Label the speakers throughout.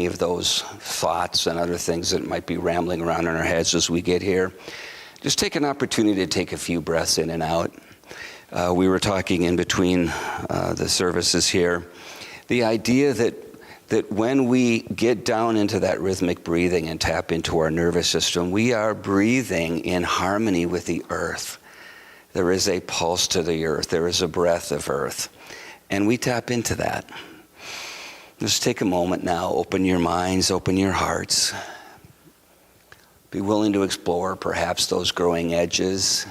Speaker 1: any of those thoughts and other things that might be rambling around in our heads as we get here, just take an opportunity to take a few breaths in and out. We were talking in between the services here, the idea that when we get down into that rhythmic breathing and tap into our nervous system, we are breathing in harmony with the earth. There is a pulse to the earth. There is a breath of earth. And we tap into that. Just take a moment now, open your minds, open your hearts. Be willing to explore perhaps those growing edges.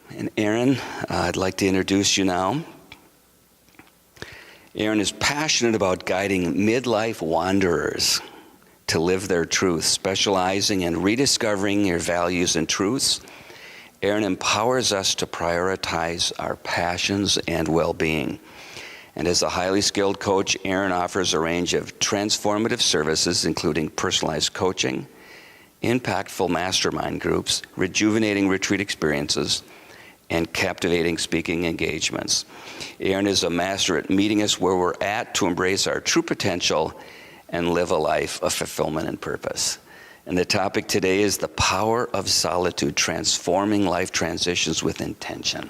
Speaker 1: And Erin, I'd like to introduce you now. Erin is passionate about guiding midlife wanderers to live their truth, specializing in rediscovering your values and truths. Erin empowers us to prioritize our passions and well-being. And as a highly skilled coach, Erin offers a range of transformative services, including personalized coaching, impactful mastermind groups, rejuvenating retreat experiences, and captivating speaking engagements. Erin is a master at meeting us where we're at to embrace our true potential and live a life of fulfillment and purpose. And the topic today is the power of solitude, transforming life transitions with intention.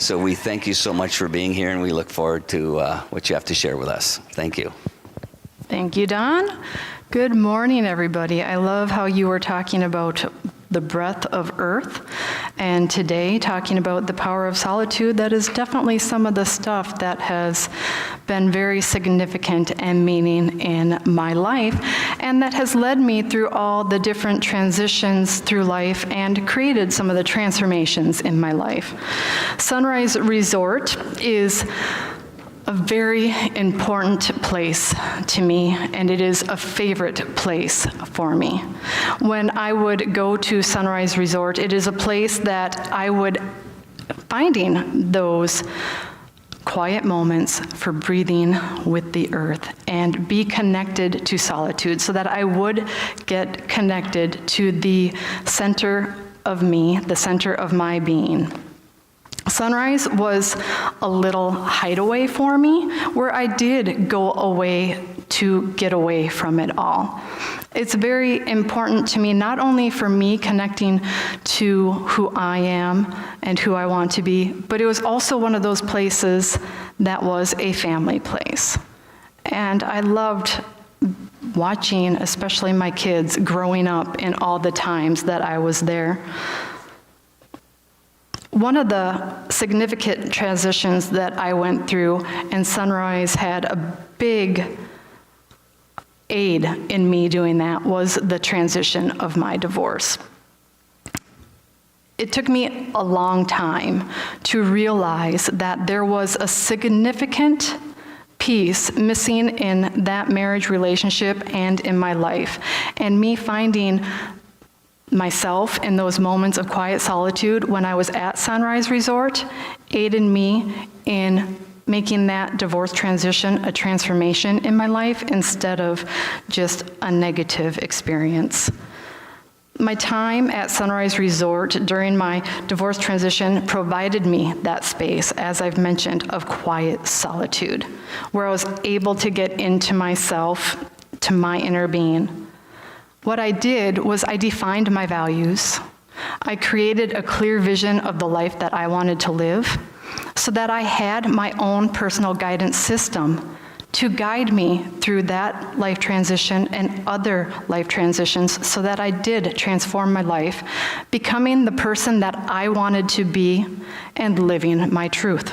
Speaker 1: So we thank you so much for being here, and we look forward to what you have to share with us. Thank you.
Speaker 2: Thank you, Don. Good morning, everybody. I love how you were talking about the breath of earth, and today talking about the power of solitude. That is definitely some of the stuff that has been very significant and meaning in my life, and that has led me through all the different transitions through life and created some of the transformations in my life. Sunrise Resort is a very important place to me, and it is a favorite place for me. When I would go to Sunrise Resort, it is a place that I would finding those quiet moments for breathing with the earth and be connected to solitude, so that I would get connected to the center of me, the center of my being. Sunrise was a little hideaway for me, where I did go away to get away from it all. It's very important to me, not only for me connecting to who I am and who I want to be, but it was also one of those places that was a family place. And I loved watching, especially my kids, growing up in all the times that I was there. One of the significant transitions that I went through, and Sunrise had a big aid in me doing that, was the transition of my divorce. It took me a long time to realize that there was a significant piece missing in that marriage relationship and in my life, and me finding myself in those moments of quiet solitude when I was at Sunrise Resort aided me in making that divorce transition a transformation in my life instead of just a negative experience. My time at Sunrise Resort during my divorce transition provided me that space, as I've mentioned, of quiet solitude, where I was able to get into myself, to my inner being. What I did was I defined my values. I created a clear vision of the life that I wanted to live, so that I had my own personal guidance system to guide me through that life transition and other life transitions, so that I did transform my life, becoming the person that I wanted to be and living my truth.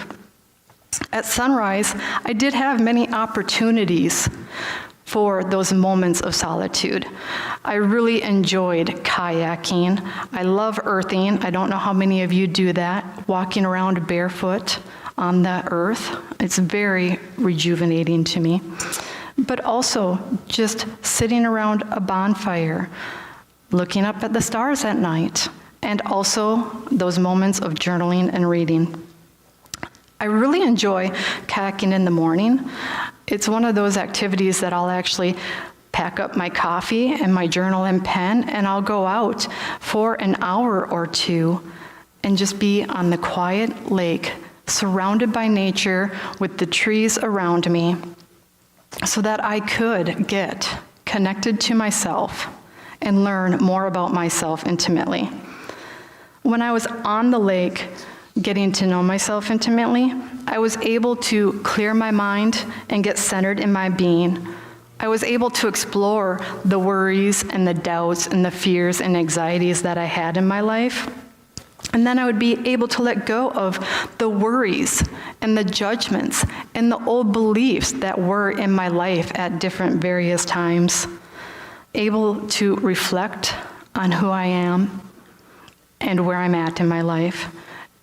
Speaker 2: At Sunrise, I did have many opportunities for those moments of solitude. I really enjoyed kayaking. I love earthing. I don't know how many of you do that, walking around barefoot on the earth. It's very rejuvenating to me. But also just sitting around a bonfire, looking up at the stars at night, and also those moments of journaling and reading. I really enjoy kayaking in the morning. It's one of those activities that I'll actually pack up my coffee and my journal and pen, and I'll go out for an hour or two and just be on the quiet lake, surrounded by nature with the trees around me, so that I could get connected to myself and learn more about myself intimately. When I was on the lake getting to know myself intimately, I was able to clear my mind and get centered in my being. I was able to explore the worries and the doubts and the fears and anxieties that I had in my life. And then I would be able to let go of the worries and the judgments and the old beliefs that were in my life at different various times. Able to reflect on who I am and where I'm at in my life,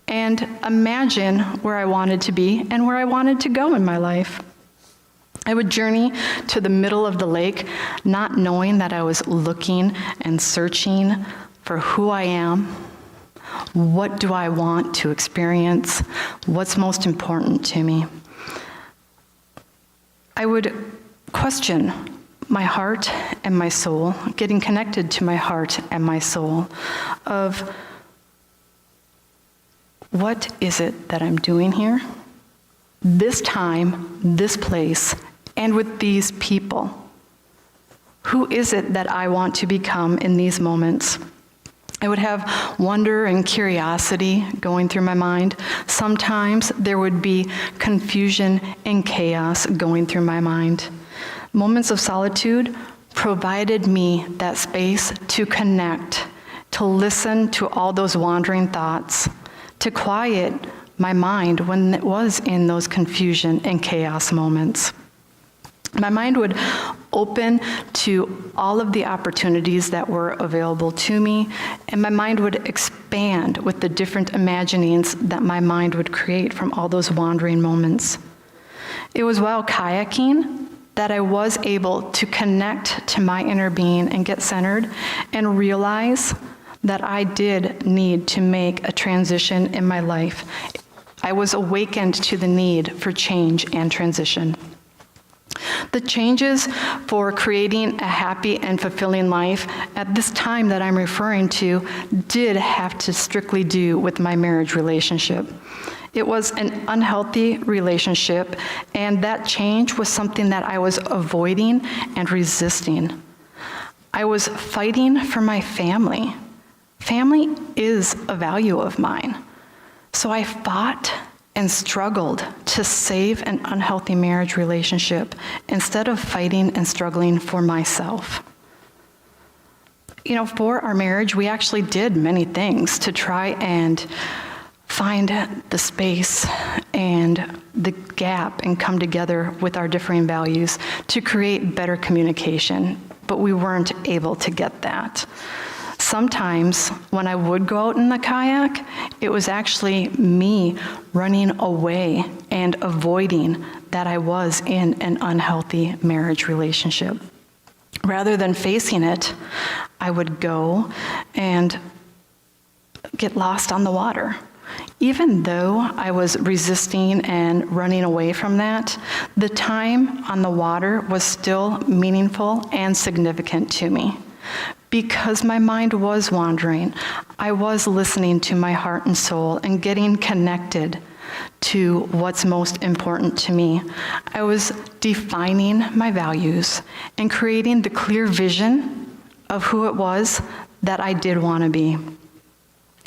Speaker 2: and imagine where I wanted to be and where I wanted to go in my life. I would journey to the middle of the lake, not knowing that I was looking and searching for who I am. What do I want to experience? What's most important to me? I would question my heart and my soul, getting connected to my heart and my soul, of what is it that I'm doing here? This time, this place, and with these people. Who is it that I want to become in these moments? I would have wonder and curiosity going through my mind. Sometimes there would be confusion and chaos going through my mind. Moments of solitude provided me that space to connect, to listen to all those wandering thoughts, to quiet my mind when it was in those confusion and chaos moments. My mind would open to all of the opportunities that were available to me, and my mind would expand with the different imaginings that my mind would create from all those wandering moments. It was while kayaking that I was able to connect to my inner being and get centered and realize that I did need to make a transition in my life. I was awakened to the need for change and transition. The changes for creating a happy and fulfilling life at this time that I'm referring to did have to strictly do with my marriage relationship. It was an unhealthy relationship, and that change was something that I was avoiding and resisting. I was fighting for my family. Family is a value of mine. So I fought and struggled to save an unhealthy marriage relationship instead of fighting and struggling for myself. You know, for our marriage, we actually did many things to try and find the space and the gap and come together with our differing values to create better communication, but we weren't able to get that. Sometimes when I would go out in the kayak, it was actually me running away and avoiding that I was in an unhealthy marriage relationship. Rather than facing it, I would go and get lost on the water. Even though I was resisting and running away from that, the time on the water was still meaningful and significant to me. Because my mind was wandering, I was listening to my heart and soul and getting connected to what's most important to me. I was defining my values and creating the clear vision of who it was that I did want to be.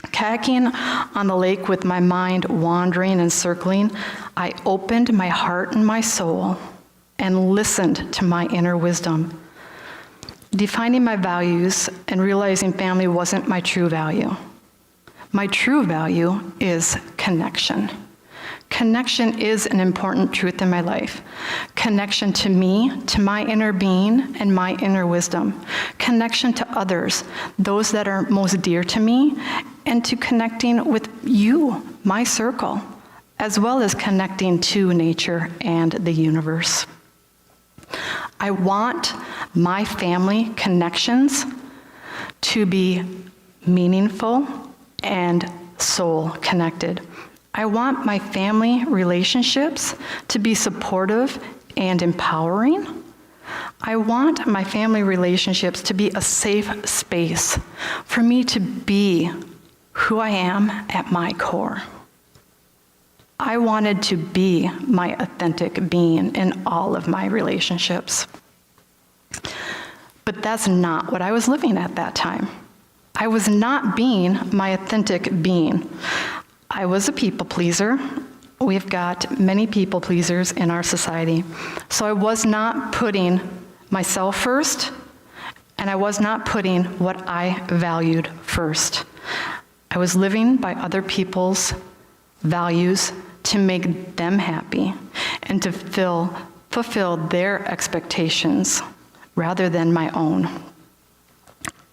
Speaker 2: Kayaking on the lake with my mind wandering and circling, I opened my heart and my soul and listened to my inner wisdom. Defining my values and realizing family wasn't my true value. My true value is connection. Connection is an important truth in my life. Connection to me, to my inner being, and my inner wisdom. Connection to others, those that are most dear to me, and to connecting with you, my circle, as well as connecting to nature and the universe. I want my family connections to be meaningful and soul connected. I want my family relationships to be supportive and empowering. I want my family relationships to be a safe space for me to be who I am at my core. I wanted to be my authentic being in all of my relationships. But that's not what I was living at that time. I was not being my authentic being. I was a people pleaser. We've got many people pleasers in our society. So I was not putting myself first, and I was not putting what I valued first. I was living by other people's values to make them happy and to fulfill their expectations rather than my own.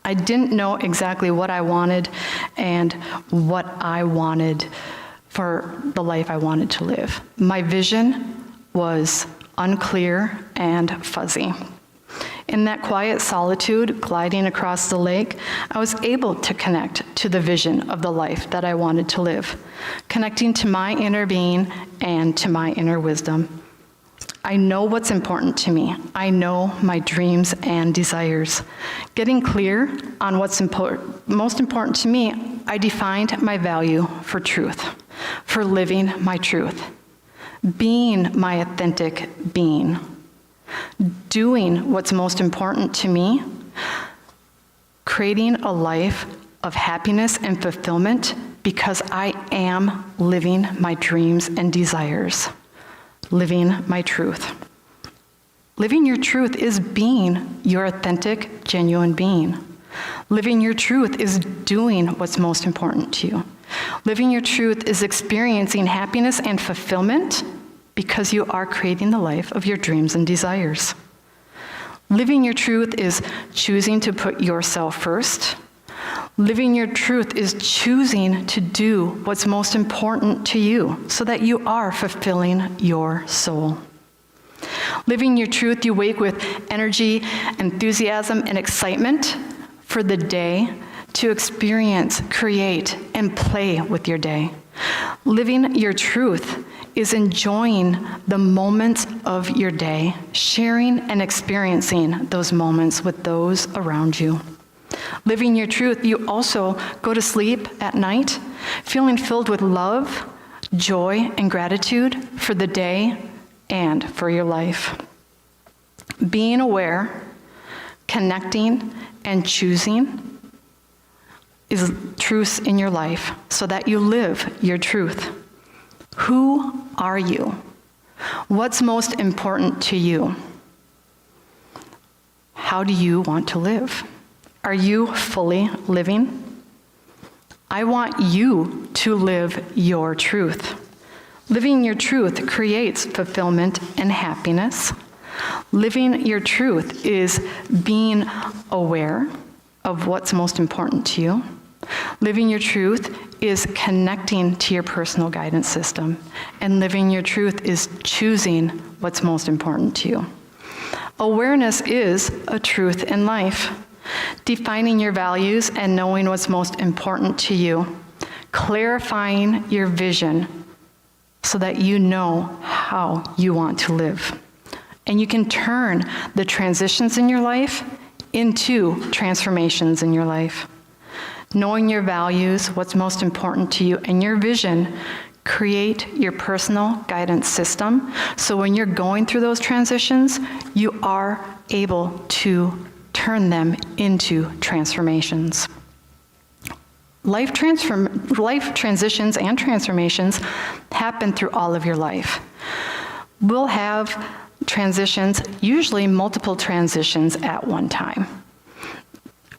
Speaker 2: I didn't know exactly what I wanted and what I wanted for the life I wanted to live. My vision was unclear and fuzzy. In that quiet solitude, gliding across the lake, I was able to connect to the vision of the life that I wanted to live, connecting to my inner being and to my inner wisdom. I know what's important to me. I know my dreams and desires. Getting clear on what's most important to me, I defined my value for truth, for living my truth, being my authentic being, doing what's most important to me, creating a life of happiness and fulfillment because I am living my dreams and desires, living my truth. Living your truth is being your authentic, genuine being. Living your truth is doing what's most important to you. Living your truth is experiencing happiness and fulfillment because you are creating the life of your dreams and desires. Living your truth is choosing to put yourself first. Living your truth is choosing to do what's most important to you so that you are fulfilling your soul. Living your truth, you wake with energy, enthusiasm, and excitement for the day to experience, create, and play with your day. Living your truth is enjoying the moments of your day, sharing and experiencing those moments with those around you. Living your truth, you also go to sleep at night feeling filled with love, joy, and gratitude for the day and for your life. Being aware, connecting, and choosing is truth in your life so that you live your truth. Who are you? What's most important to you? How do you want to live? Are you fully living? I want you to live your truth. Living your truth creates fulfillment and happiness. Living your truth is being aware of what's most important to you. Living your truth is connecting to your personal guidance system. And living your truth is choosing what's most important to you. Awareness is a truth in life. Defining your values and knowing what's most important to you. Clarifying your vision so that you know how you want to live. And you can turn the transitions in your life into transformations in your life. Knowing your values, what's most important to you, and your vision, create your personal guidance system. So when you're going through those transitions, you are able to turn them into transformations. Life transitions and transformations happen through all of your life. We'll have transitions, usually multiple transitions at one time.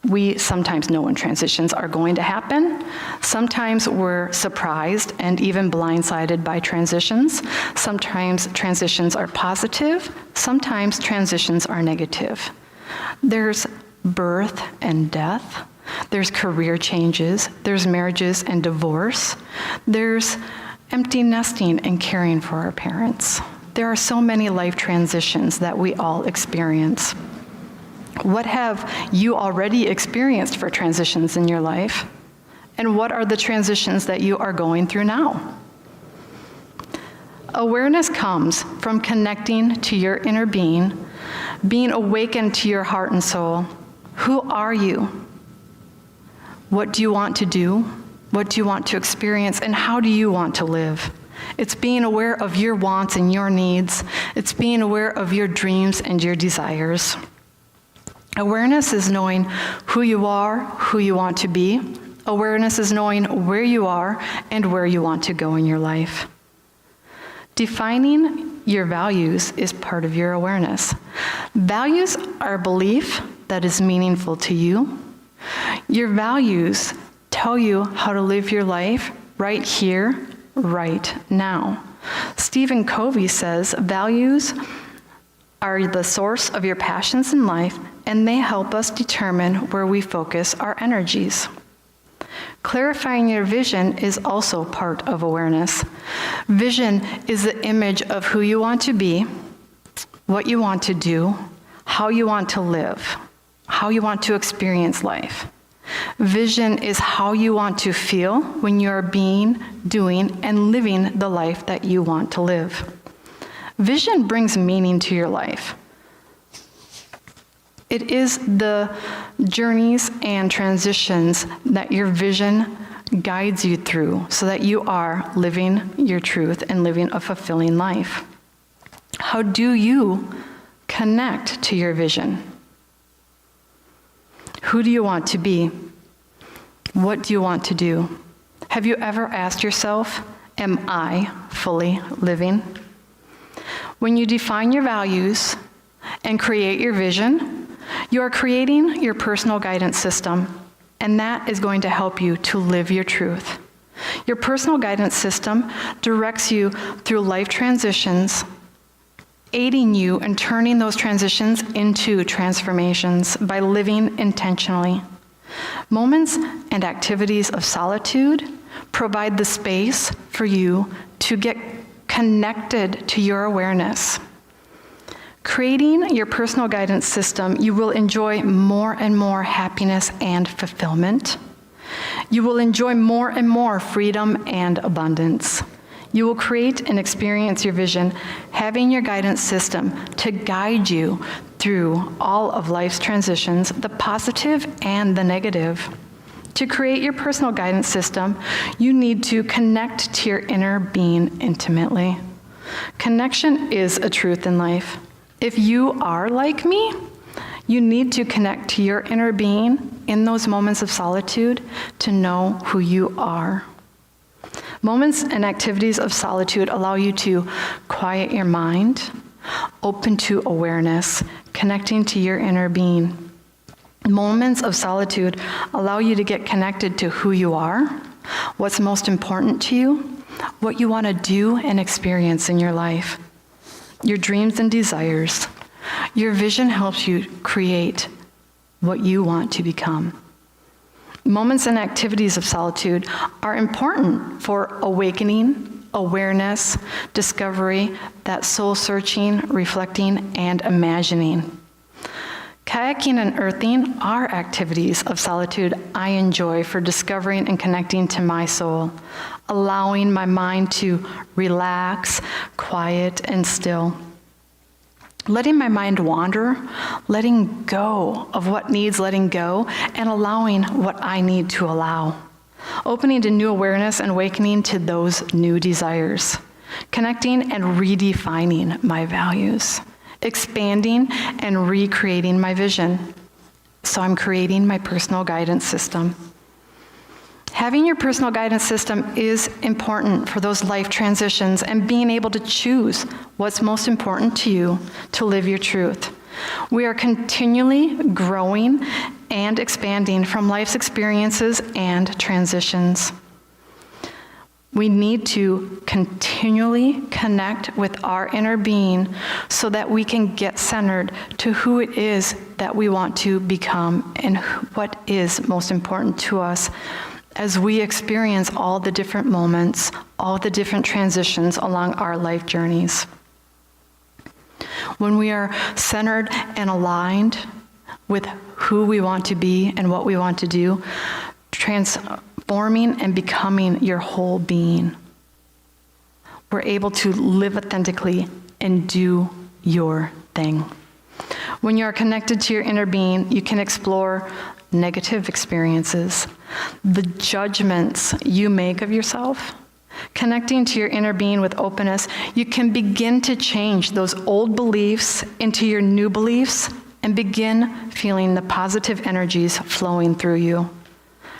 Speaker 2: We sometimes know when transitions are going to happen. Sometimes we're surprised and even blindsided by transitions. Sometimes transitions are positive. Sometimes transitions are negative. There's birth and death. There's career changes. There's marriages and divorce. There's empty nesting and caring for our parents. There are so many life transitions that we all experience. What have you already experienced for transitions in your life? And what are the transitions that you are going through now? Awareness comes from connecting to your inner being awakened to your heart and soul. Who are you? What do you want to do? What do you want to experience? And how do you want to live? It's being aware of your wants and your needs. It's being aware of your dreams and your desires. Awareness is knowing who you are, who you want to be. Awareness is knowing where you are and where you want to go in your life. Defining your values is part of your awareness. Values are a belief that is meaningful to you. Your values tell you how to live your life right here, right now. Stephen Covey says values are the source of your passions in life, and they help us determine where we focus our energies. Clarifying your vision is also part of awareness. Vision is the image of who you want to be, what you want to do, how you want to live, how you want to experience life. Vision is how you want to feel when you are being, doing, and living the life that you want to live. Vision brings meaning to your life. It is the journeys and transitions that your vision guides you through so that you are living your truth and living a fulfilling life. How do you connect to your vision? Who do you want to be? What do you want to do? Have you ever asked yourself, am I fully living? When you define your values and create your vision, you are creating your personal guidance system, and that is going to help you to live your truth. Your personal guidance system directs you through life transitions, aiding you in turning those transitions into transformations by living intentionally. Moments and activities of solitude provide the space for you to get connected to your awareness. Creating your personal guidance system, you will enjoy more and more happiness and fulfillment. You will enjoy more and more freedom and abundance. You will create and experience your vision, having your guidance system to guide you through all of life's transitions, the positive and the negative. To create your personal guidance system, you need to connect to your inner being intimately. Connection is a truth in life. If you are like me, you need to connect to your inner being in those moments of solitude to know who you are. Moments and activities of solitude allow you to quiet your mind, open to awareness, connecting to your inner being. Moments of solitude allow you to get connected to who you are, what's most important to you, what you want to do and experience in your life, your dreams and desires. Your vision helps you create what you want to become. Moments and activities of solitude are important for awakening, awareness, discovery, that soul searching, reflecting, and imagining. Kayaking and earthing are activities of solitude I enjoy for discovering and connecting to my soul, allowing my mind to relax, quiet, and still. Letting my mind wander, letting go of what needs letting go, and allowing what I need to allow. Opening to new awareness and awakening to those new desires. Connecting and redefining my values. Expanding and recreating my vision. So I'm creating my personal guidance system. Having your personal guidance system is important for those life transitions and being able to choose what's most important to you to live your truth. We are continually growing and expanding from life's experiences and transitions. We need to continually connect with our inner being so that we can get centered to who it is that we want to become and what is most important to us as we experience all the different moments, all the different transitions along our life journeys. When we are centered and aligned with who we want to be and what we want to do, transforming and becoming your whole being, we're able to live authentically and do your thing. When you are connected to your inner being, you can explore negative experiences, the judgments you make of yourself, Connecting to your inner being with openness, you can begin to change those old beliefs into your new beliefs and begin feeling the positive energies flowing through you.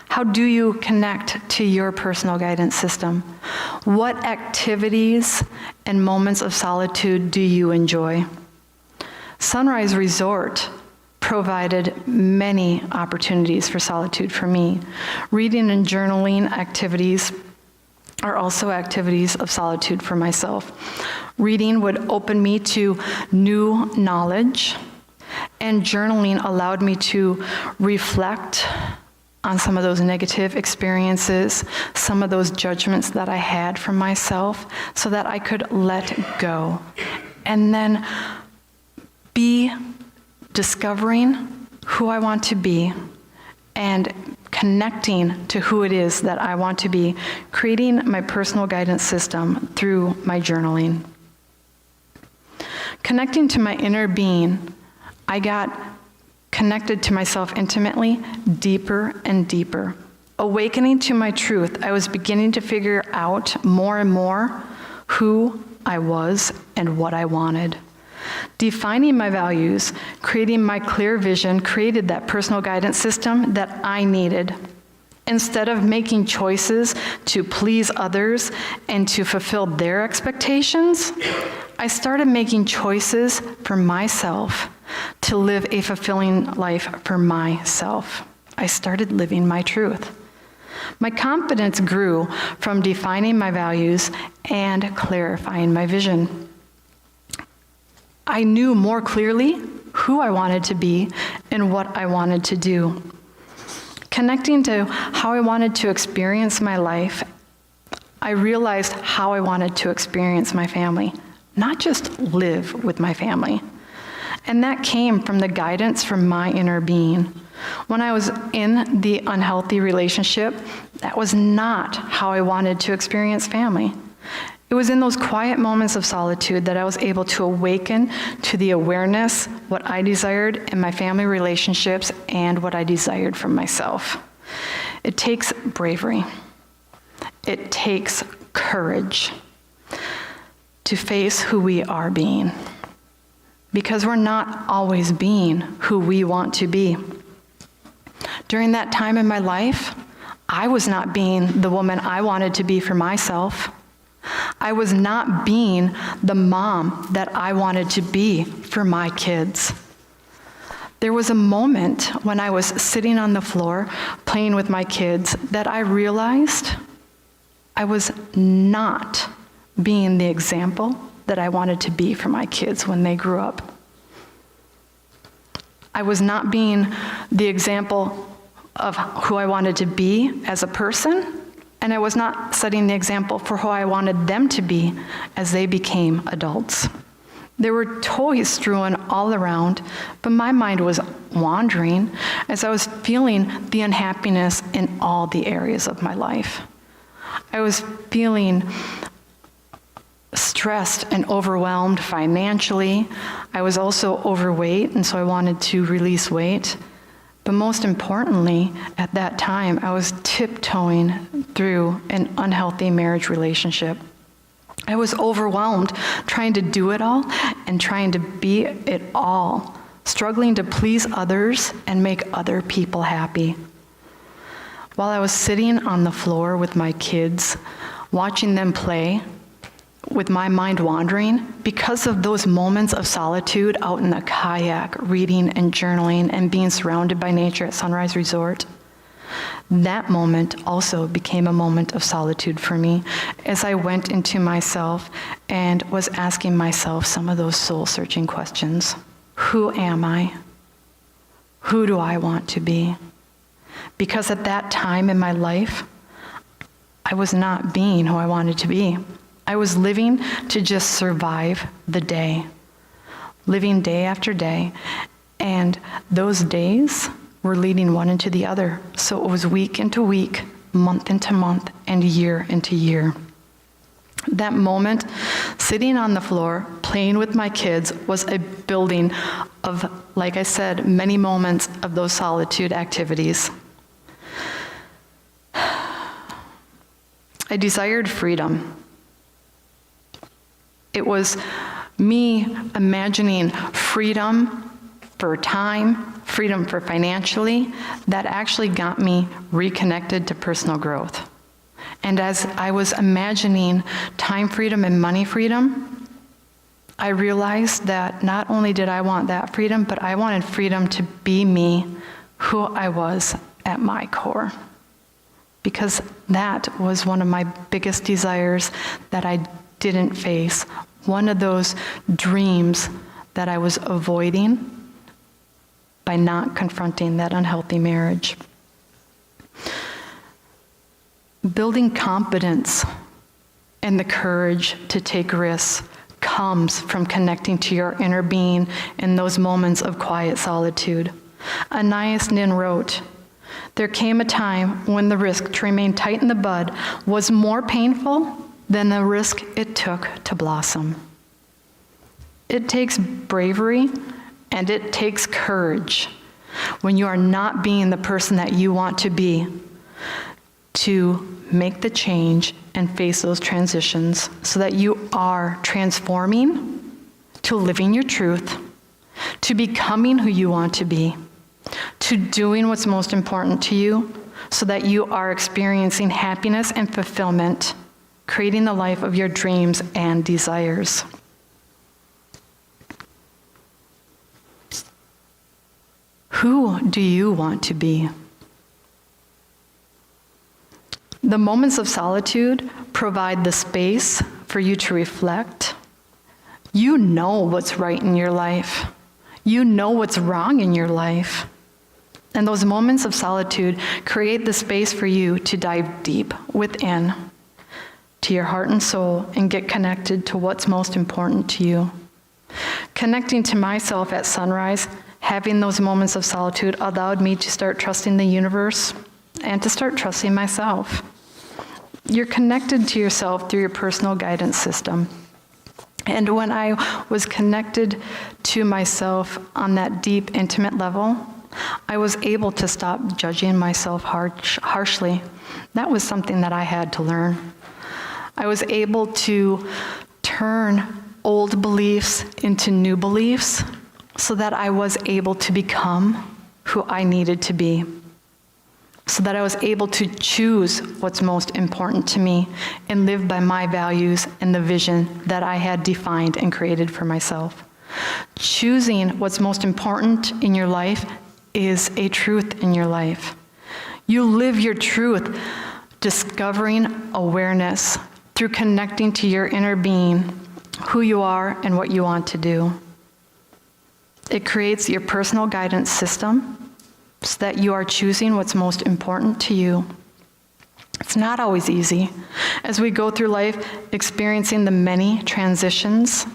Speaker 2: How do you connect to your personal guidance system? What activities and moments of solitude do you enjoy? Sunrise Resort provided many opportunities for solitude for me. Reading and journaling activities are also activities of solitude for myself. Reading would open me to new knowledge, and journaling allowed me to reflect on some of those negative experiences, some of those judgments that I had from myself, so that I could let go. And then be discovering who I want to be and connecting to who it is that I want to be, creating my personal guidance system through my journaling. Connecting to my inner being, I got connected to myself intimately, deeper and deeper. Awakening to my truth, I was beginning to figure out more and more who I was and what I wanted. Defining my values, creating my clear vision, created that personal guidance system that I needed. Instead of making choices to please others and to fulfill their expectations, I started making choices for myself to live a fulfilling life for myself. I started living my truth. My confidence grew from defining my values and clarifying my vision. I knew more clearly who I wanted to be and what I wanted to do. Connecting to how I wanted to experience my life, I realized how I wanted to experience my family, not just live with my family. And that came from the guidance from my inner being. When I was in the unhealthy relationship, that was not how I wanted to experience family. It was in those quiet moments of solitude that I was able to awaken to the awareness, what I desired in my family relationships and what I desired from myself. It takes bravery. It takes courage to face who we are being, because we're not always being who we want to be. During that time in my life, I was not being the woman I wanted to be for myself. I was not being the mom that I wanted to be for my kids. There was a moment when I was sitting on the floor playing with my kids that I realized I was not being the example that I wanted to be for my kids when they grew up. I was not being the example of who I wanted to be as a person, and I was not setting the example for who I wanted them to be as they became adults. There were toys strewn all around, but my mind was wandering as I was feeling the unhappiness in all the areas of my life. I was feeling stressed and overwhelmed financially. I was also overweight, and so I wanted to release weight. But most importantly, at that time, I was tiptoeing through an unhealthy marriage relationship. I was overwhelmed trying to do it all and trying to be it all, struggling to please others and make other people happy. While I was sitting on the floor with my kids, watching them play, with my mind wandering, because of those moments of solitude out in the kayak, reading and journaling and being surrounded by nature at Sunrise Resort, that moment also became a moment of solitude for me as I went into myself and was asking myself some of those soul-searching questions. Who am I? Who do I want to be? Because at that time in my life, I was not being who I wanted to be. I was living to just survive the day, living day after day, and those days were leading one into the other. So it was week into week, month into month, and year into year. That moment, sitting on the floor, playing with my kids, was a building of, like I said, many moments of those solitude activities. I desired freedom. It was me imagining freedom for time, freedom for financially, that actually got me reconnected to personal growth. And as I was imagining time freedom and money freedom, I realized that not only did I want that freedom, but I wanted freedom to be me, who I was at my core. Because that was one of my biggest desires that I didn't face. One of those dreams that I was avoiding by not confronting that unhealthy marriage. Building confidence and the courage to take risks comes from connecting to your inner being in those moments of quiet solitude. Anais Nin wrote, "There came a time when the risk to remain tight in the bud was more painful than the risk it took to blossom." It takes bravery and it takes courage when you are not being the person that you want to be to make the change and face those transitions so that you are transforming to living your truth, to becoming who you want to be, to doing what's most important to you so that you are experiencing happiness and fulfillment, creating the life of your dreams and desires. Who do you want to be? The moments of solitude provide the space for you to reflect. You know what's right in your life. You know what's wrong in your life. And those moments of solitude create the space for you to dive deep within to your heart and soul and get connected to what's most important to you. Connecting to myself at sunrise, having those moments of solitude allowed me to start trusting the universe and to start trusting myself. You're connected to yourself through your personal guidance system. And when I was connected to myself on that deep, intimate level, I was able to stop judging myself harshly. That was something that I had to learn. I was able to turn old beliefs into new beliefs so that I was able to become who I needed to be, so that I was able to choose what's most important to me and live by my values and the vision that I had defined and created for myself. Choosing what's most important in your life is a truth in your life. You live your truth, discovering awareness through connecting to your inner being, who you are and what you want to do. It creates your personal guidance system so that you are choosing what's most important to you. It's not always easy. As we go through life experiencing the many transitions,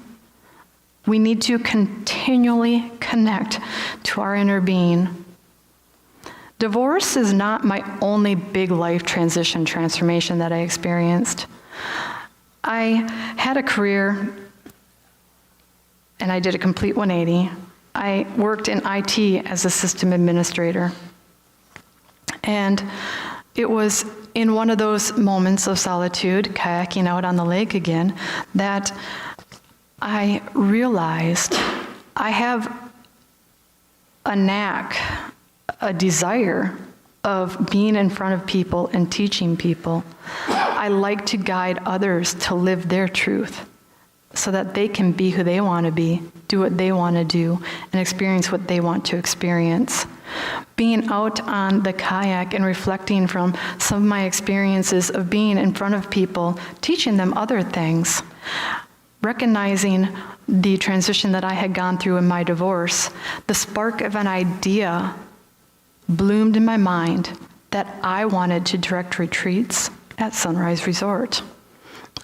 Speaker 2: we need to continually connect to our inner being. Divorce is not my only big life transition transformation that I experienced. I had a career and I did a complete 180. I worked in IT as a system administrator. And it was in one of those moments of solitude, kayaking out on the lake again, that I realized I have a knack, a desire of being in front of people and teaching people. I like to guide others to live their truth so that they can be who they want to be, do what they want to do, and experience what they want to experience. Being out on the kayak and reflecting from some of my experiences of being in front of people, teaching them other things, recognizing the transition that I had gone through in my divorce, the spark of an idea bloomed in my mind that I wanted to direct retreats at Sunrise Resort.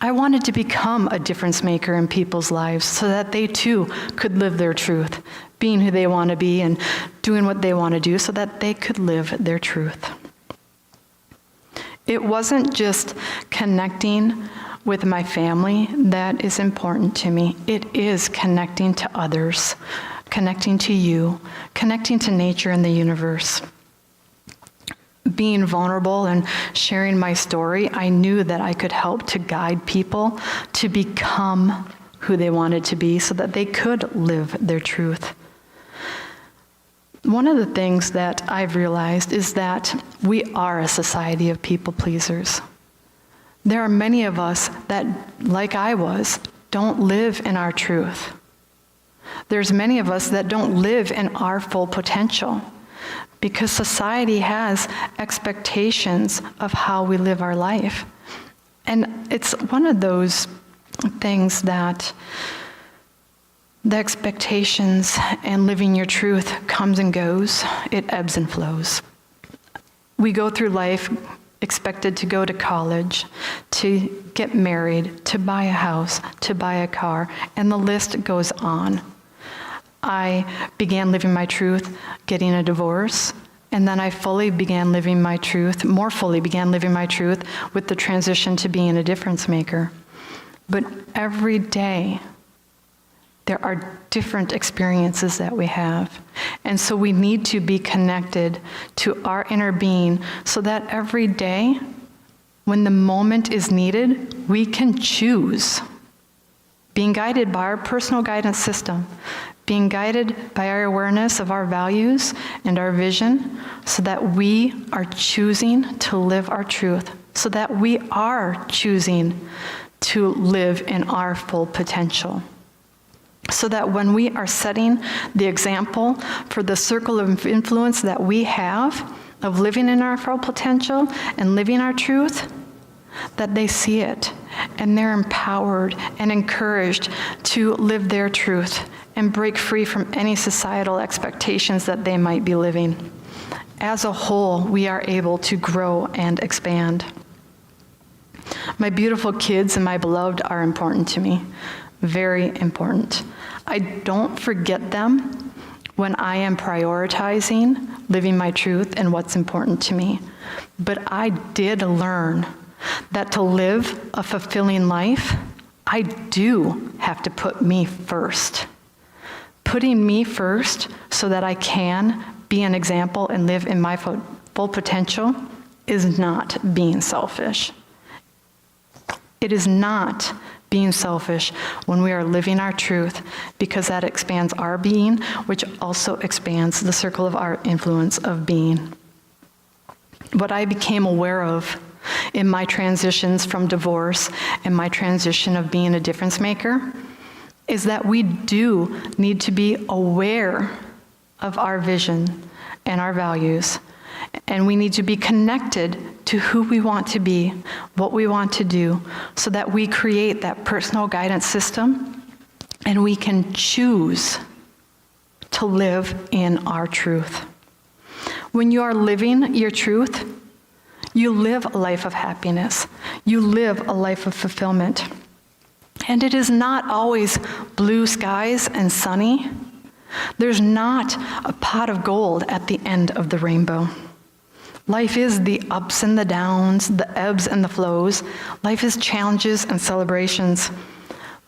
Speaker 2: I wanted to become a difference maker in people's lives so that they too could live their truth, being who they want to be and doing what they want to do so that they could live their truth. It wasn't just connecting with my family that is important to me. It is connecting to others, connecting to you, connecting to nature and the universe. being vulnerable and sharing my story, I knew that I could help to guide people to become who they wanted to be so that they could live their truth. One of the things that I've realized is that we are a society of people pleasers. There are many of us that, like I was, don't live in our truth. There's many of us that don't live in our full potential because society has expectations of how we live our life. And it's one of those things that the expectations and living your truth comes and goes. It ebbs and flows. We go through life expected to go to college, to get married, to buy a house, to buy a car, and the list goes on. I began living my truth, getting a divorce, and then I more fully began living my truth with the transition to being a difference maker. But every day, there are different experiences that we have. And so we need to be connected to our inner being so that every day, when the moment is needed, we can choose. Being guided by our personal guidance system, being guided by our awareness of our values and our vision so that we are choosing to live our truth, so that we are choosing to live in our full potential. So that when we are setting the example for the circle of influence that we have of living in our full potential and living our truth, that they see it and they're empowered and encouraged to live their truth and break free from any societal expectations that they might be living. As a whole, we are able to grow and expand. My beautiful kids and my beloved are important to me. Very important. I don't forget them when I am prioritizing living my truth and what's important to me. But I did learn that to live a fulfilling life, I do have to put me first. Putting me first so that I can be an example and live in my full potential is not being selfish. It is not being selfish when we are living our truth, because that expands our being, which also expands the circle of our influence of being. What I became aware of in my transitions from divorce and my transition of being a difference maker is that we do need to be aware of our vision and our values. And we need to be connected to who we want to be, what we want to do, so that we create that personal guidance system and we can choose to live in our truth. When you are living your truth, you live a life of happiness. You live a life of fulfillment. And it is not always blue skies and sunny. There's not a pot of gold at the end of the rainbow. Life is the ups and the downs, the ebbs and the flows. Life is challenges and celebrations.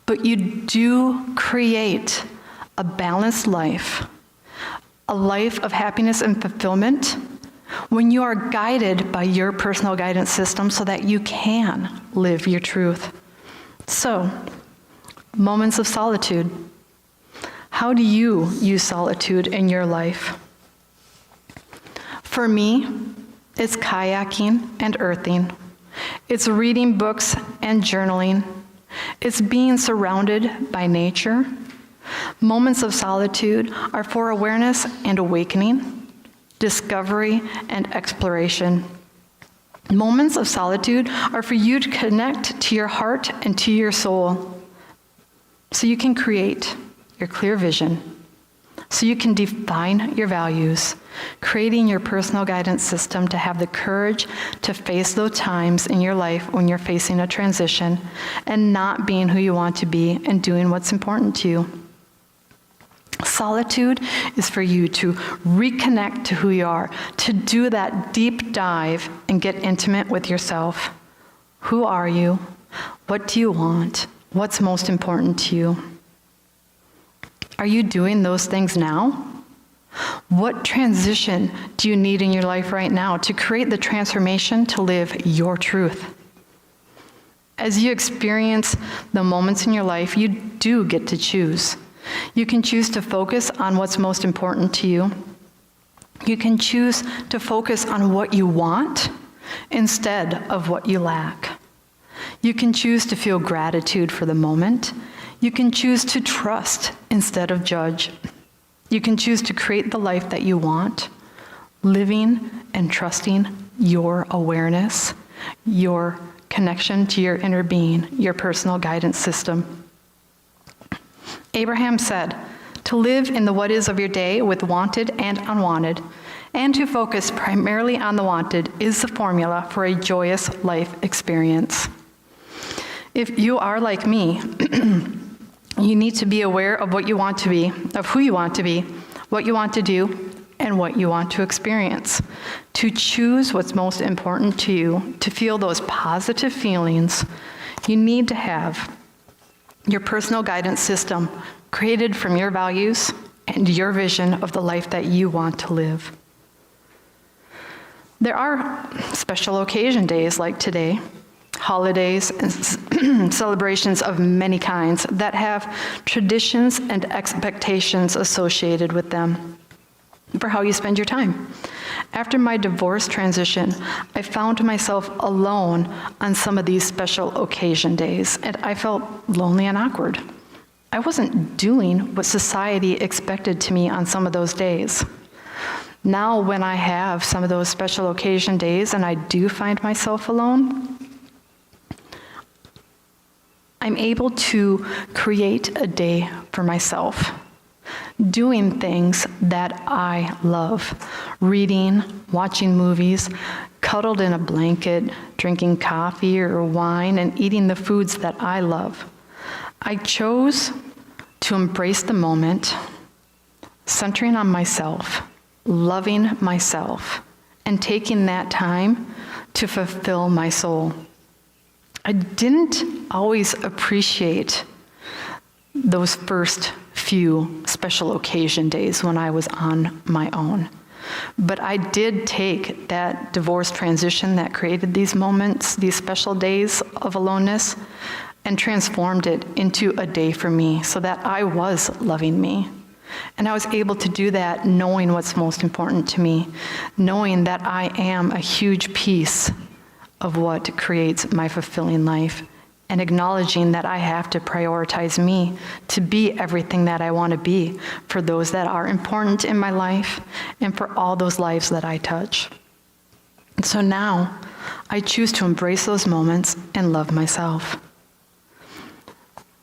Speaker 2: But you do create a balanced life, a life of happiness and fulfillment, when you are guided by your personal guidance system so that you can live your truth. So, moments of solitude. How do you use solitude in your life? For me, it's kayaking and earthing. It's reading books and journaling. It's being surrounded by nature. Moments of solitude are for awareness and awakening, discovery and exploration. Moments of solitude are for you to connect to your heart and to your soul so you can create your clear vision, so you can define your values, creating your personal guidance system to have the courage to face those times in your life when you're facing a transition and not being who you want to be and doing what's important to you. Solitude is for you to reconnect to who you are, to do that deep dive and get intimate with yourself. Who are you? What do you want? What's most important to you? Are you doing those things now? What transition do you need in your life right now to create the transformation to live your truth? As you experience the moments in your life, you do get to choose. You can choose to focus on what's most important to you. You can choose to focus on what you want instead of what you lack. You can choose to feel gratitude for the moment. You can choose to trust instead of judge. You can choose to create the life that you want, living and trusting your awareness, your connection to your inner being, your personal guidance system. Abraham said, to live in the what is of your day with wanted and unwanted, and to focus primarily on the wanted is the formula for a joyous life experience. If you are like me, you need to be aware of what you want to be, of who you want to be, what you want to do, and what you want to experience. To choose what's most important to you, to feel those positive feelings, you need to have your personal guidance system created from your values and your vision of the life that you want to live. There are special occasion days like today, holidays and celebrations of many kinds that have traditions and expectations associated with them for how you spend your time. After my divorce transition, I found myself alone on some of these special occasion days, and I felt lonely and awkward. I wasn't doing what society expected to me on some of those days. Now, when I have some of those special occasion days and I do find myself alone, I'm able to create a day for myself, doing things that I love, reading, watching movies, cuddled in a blanket, drinking coffee or wine, and eating the foods that I love. I chose to embrace the moment, centering on myself, loving myself, and taking that time to fulfill my soul. I didn't always appreciate those first few special occasion days when I was on my own. But I did take that divorce transition that created these moments, these special days of aloneness, and transformed it into a day for me so that I was loving me. And I was able to do that knowing what's most important to me, knowing that I am a huge piece of what creates my fulfilling life, and acknowledging that I have to prioritize me to be everything that I want to be for those that are important in my life and for all those lives that I touch. And so now, I choose to embrace those moments and love myself.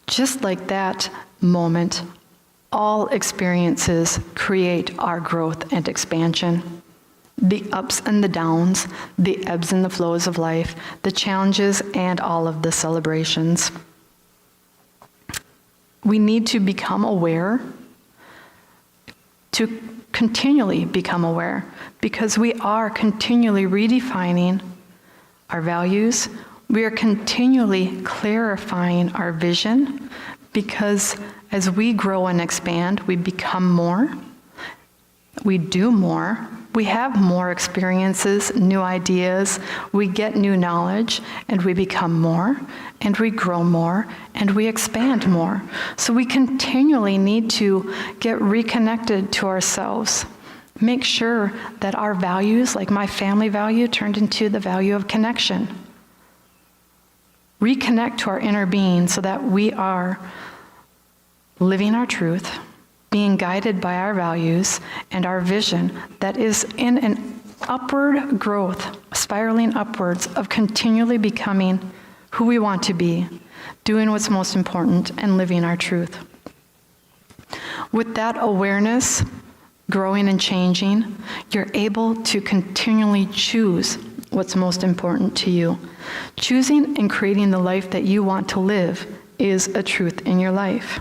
Speaker 2: Just like that moment, all experiences create our growth and expansion. The ups and the downs, the ebbs and the flows of life, the challenges and all of the celebrations. We need to become aware, to continually become aware, because we are continually redefining our values. We are continually clarifying our vision, because as we grow and expand, we become more, we do more, we have more experiences, new ideas, we get new knowledge, and we become more, and we grow more, and we expand more. So we continually need to get reconnected to ourselves. Make sure that our values, like my family value, turned into the value of connection. Reconnect to our inner being so that we are living our truth, being guided by our values and our vision that is in an upward growth, spiraling upwards of continually becoming who we want to be, doing what's most important, and living our truth. With that awareness, growing and changing, you're able to continually choose what's most important to you. Choosing and creating the life that you want to live is a truth in your life.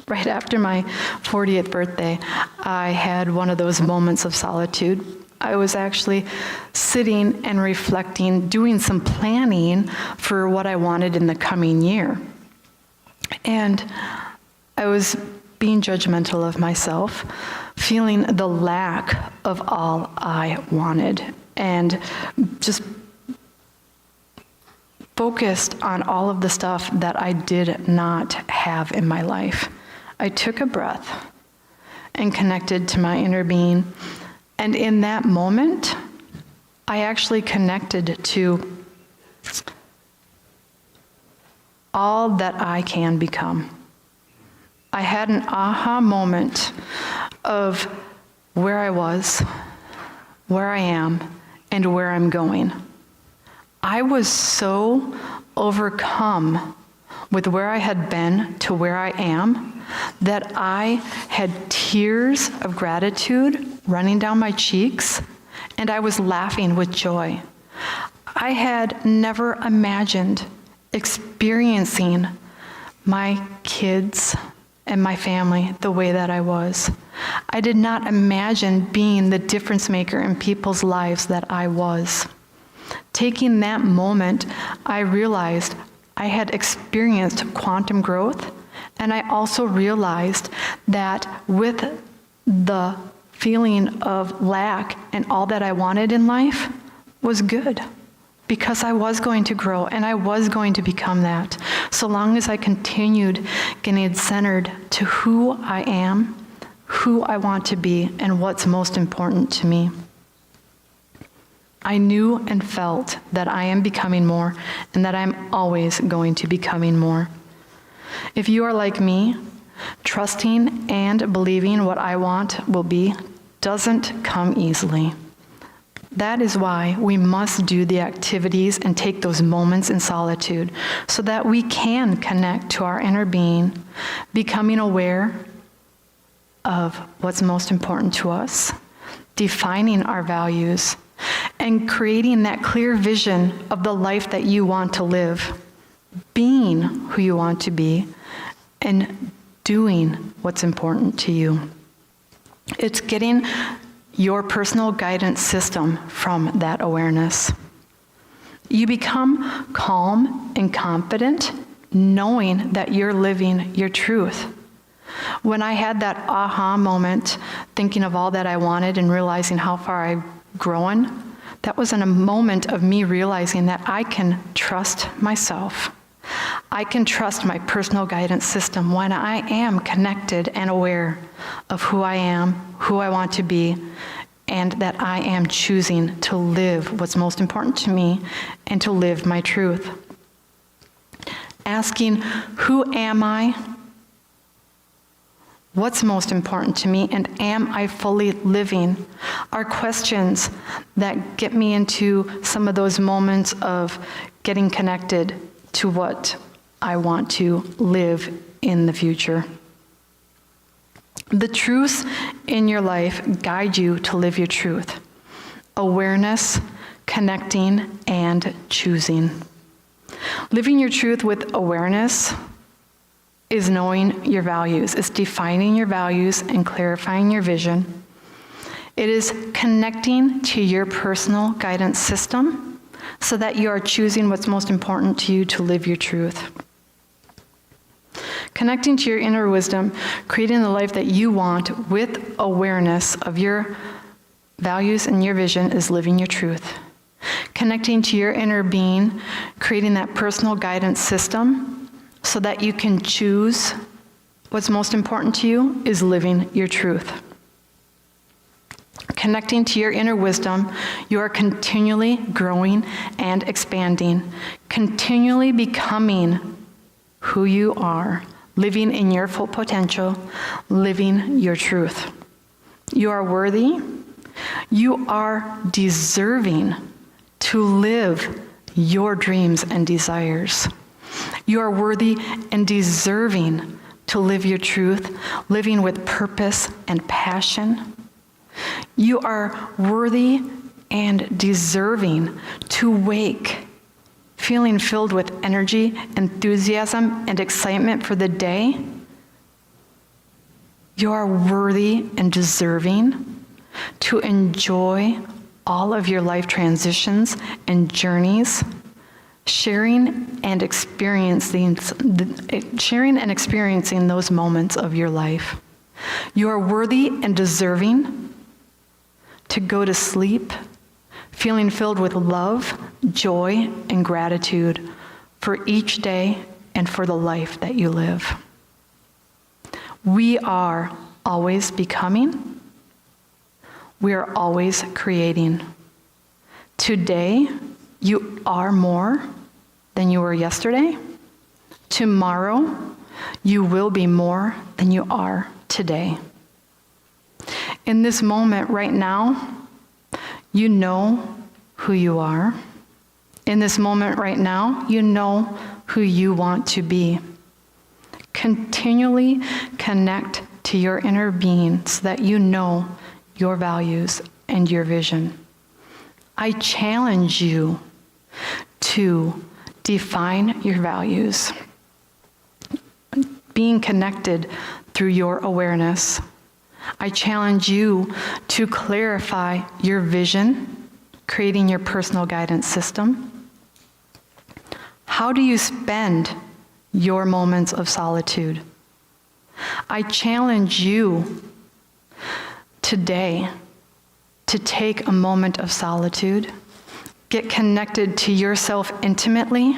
Speaker 2: Right after my 40th birthday, I had one of those moments of solitude. I was actually sitting and reflecting, doing some planning for what I wanted in the coming year. And I was being judgmental of myself feeling the lack of all I wanted, and just focused on all of the stuff that I did not have in my life. I took a breath and connected to my inner being. And in that moment, I actually connected to all that I can become. I had an aha moment of where I was, where I am, and where I'm going. I was so overcome with where I had been to where I am that I had tears of gratitude running down my cheeks, and I was laughing with joy. I had never imagined experiencing my kids and my family the way that I was. I did not imagine being the difference maker in people's lives that I was. Taking that moment, I realized I had experienced quantum growth, and I also realized that with the feeling of lack and all that I wanted in life was good, because I was going to grow and I was going to become that, so long as I continued getting centered to who I am, who I want to be, and what's most important to me. I knew and felt that I am becoming more, and that I'm always going to be becoming more. If you are like me, trusting and believing what I want will be doesn't come easily. That is why we must do the activities and take those moments in solitude, so that we can connect to our inner being, becoming aware of what's most important to us, defining our values, and creating that clear vision of the life that you want to live, being who you want to be, and doing what's important to you. It's getting your personal guidance system from that awareness. You become calm and confident, knowing that you're living your truth. When I had that aha moment, thinking of all that I wanted and realizing how far I've grown, that was in a moment of me realizing that I can trust myself. I can trust my personal guidance system when I am connected and aware of who I am, who I want to be, and that I am choosing to live what's most important to me and to live my truth. Asking, who am I? What's most important to me, and am I fully living, are questions that get me into some of those moments of getting connected to what I want to live in the future. The truths in your life guide you to live your truth. Awareness, connecting, and choosing. Living your truth with awareness is knowing your values. It's defining your values and clarifying your vision. It is connecting to your personal guidance system so that you are choosing what's most important to you to live your truth. Connecting to your inner wisdom, creating the life that you want with awareness of your values and your vision is living your truth. Connecting to your inner being, creating that personal guidance system so that you can choose what's most important to you is living your truth. Connecting to your inner wisdom, you are continually growing and expanding, continually becoming who you are, living in your full potential, living your truth. You are worthy. You are deserving to live your dreams and desires. You are worthy and deserving to live your truth, living with purpose and passion. You are worthy and deserving to wake, feeling filled with energy, enthusiasm, and excitement for the day. You are worthy and deserving to enjoy all of your life transitions and journeys, sharing and experiencing those moments of your life. You are worthy and deserving to go to sleep feeling filled with love, joy, and gratitude for each day and for the life that you live. We are always becoming. We are always creating. Today, you are more than you were yesterday. Tomorrow, you will be more than you are today. In this moment right now, you know who you are. In this moment right now, you know who you want to be. Continually connect to your inner being so that you know your values and your vision. I challenge you to define your values, being connected through your awareness. I challenge you to clarify your vision, creating your personal guidance system. How do you spend your moments of solitude? I challenge you today to take a moment of solitude, get connected to yourself intimately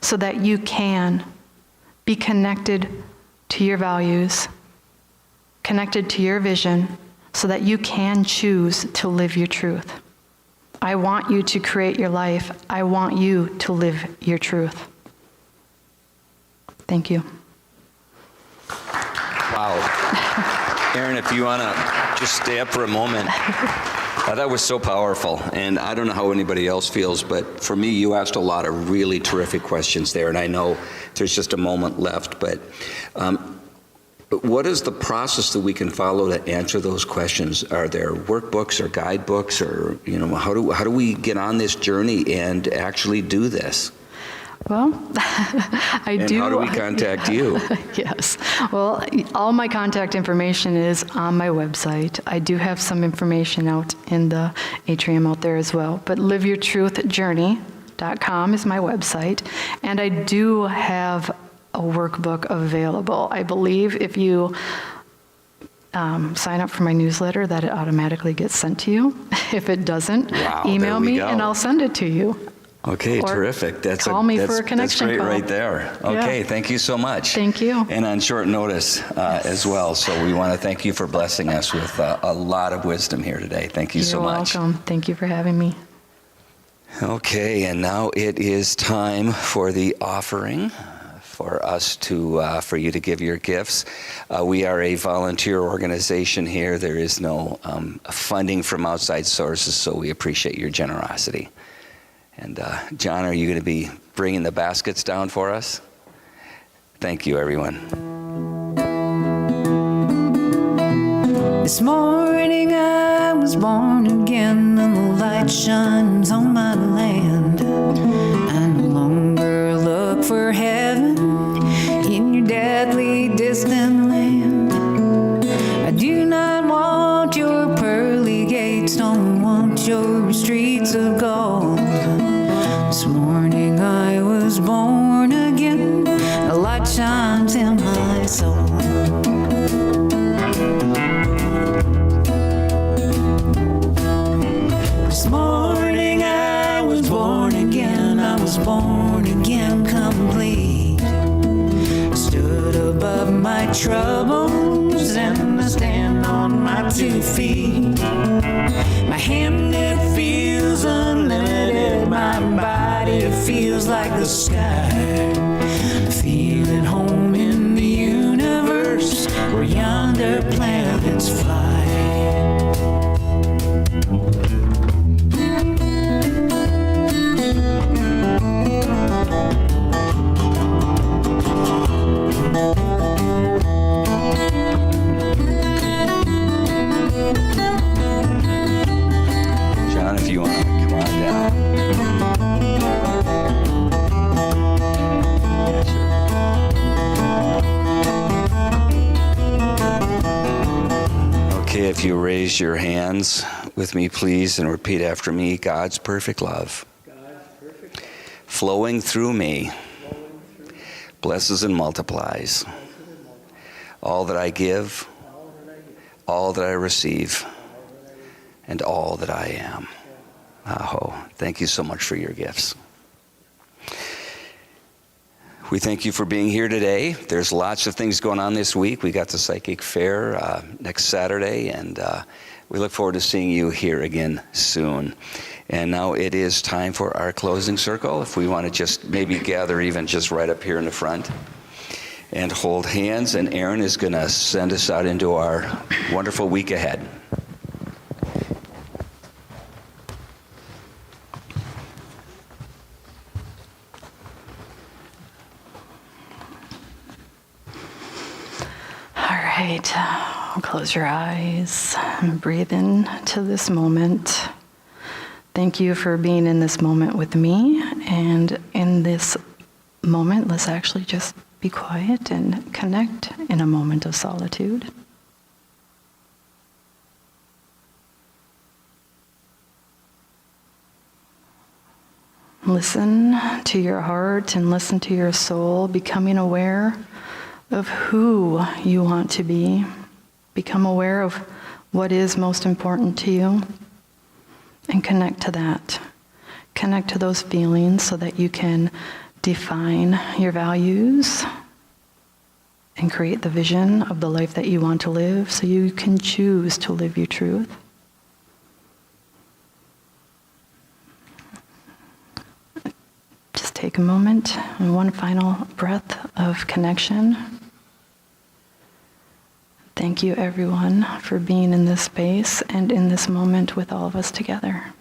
Speaker 2: so that you can be connected to your values, connected to your vision so that you can choose to live your truth. I want you to create your life. I want you to live your truth. Thank you.
Speaker 1: Wow. Erin, if you want to just stay up for a moment. That was so powerful, and I don't know how anybody else feels, but for me, you asked a lot of really terrific questions there, and I know there's just a moment left, but what is the process that we can follow to answer those questions? Are there workbooks or guidebooks, or how do we get on this journey and actually do this?
Speaker 2: Well, And how
Speaker 1: do we contact you?
Speaker 2: Yes. Well, all my contact information is on my website. I do have some information out in the atrium out there as well. But liveyourtruthjourney.com is my website. And I do have a workbook available. I believe if you sign up for my newsletter that it automatically gets sent to you. If it doesn't, email me and I'll send it to you.
Speaker 1: Okay, terrific.
Speaker 2: Call me for a connection
Speaker 1: That's great
Speaker 2: call.
Speaker 1: right there. Okay,
Speaker 2: Yeah.
Speaker 1: Thank you so much.
Speaker 2: Thank you.
Speaker 1: And on short notice as well. So we want to thank you for blessing us with a lot of wisdom here today. Thank you so much.
Speaker 2: You're welcome. Thank you for having me.
Speaker 1: Okay, and now it is time for the offering. For us for you to give your gifts. We are a volunteer organization here. There is no funding from outside sources, so we appreciate your generosity. And John, are you going to be bringing the baskets down for us? Thank you, everyone.
Speaker 3: This morning I was born again, and the light shines on my land. I no longer look for heaven in your deadly distant land. I do not want your pearly gates, don't want your streets of gold. This morning I was born again, the light shines in my soul. This morning I was born again, I was born again complete. I stood above my troubles and I stand on my 2 feet. My hand, it feels unlimited, my body, it feels like the sky. Feeling home in the universe where yonder planets fly.
Speaker 1: John, if you want to come on down. Yeah, sure. Okay, if you raise your hands with me, please, and repeat after me. God's perfect love, flowing through me, blesses and multiplies all that I give, all that I receive, and all that I am. Aho. Thank you so much for your gifts. We thank you for being here today. There's lots of things going on this week. We got the Psychic Fair next Saturday, and we look forward to seeing you here again soon. And now it is time for our closing circle. If we want to just maybe gather even just right up here in the front and hold hands, and Erin is going to send us out into our wonderful week ahead.
Speaker 2: All right, close your eyes and breathe in to this moment. Thank you for being in this moment with me. And in this moment, let's actually just be quiet and connect in a moment of solitude. Listen to your heart and listen to your soul, becoming aware of who you want to be. Become aware of what is most important to you and connect to that. Connect to those feelings so that you can define your values and create the vision of the life that you want to live so you can choose to live your truth. Just take a moment and one final breath of connection. Thank you, everyone, for being in this space and in this moment with all of us together.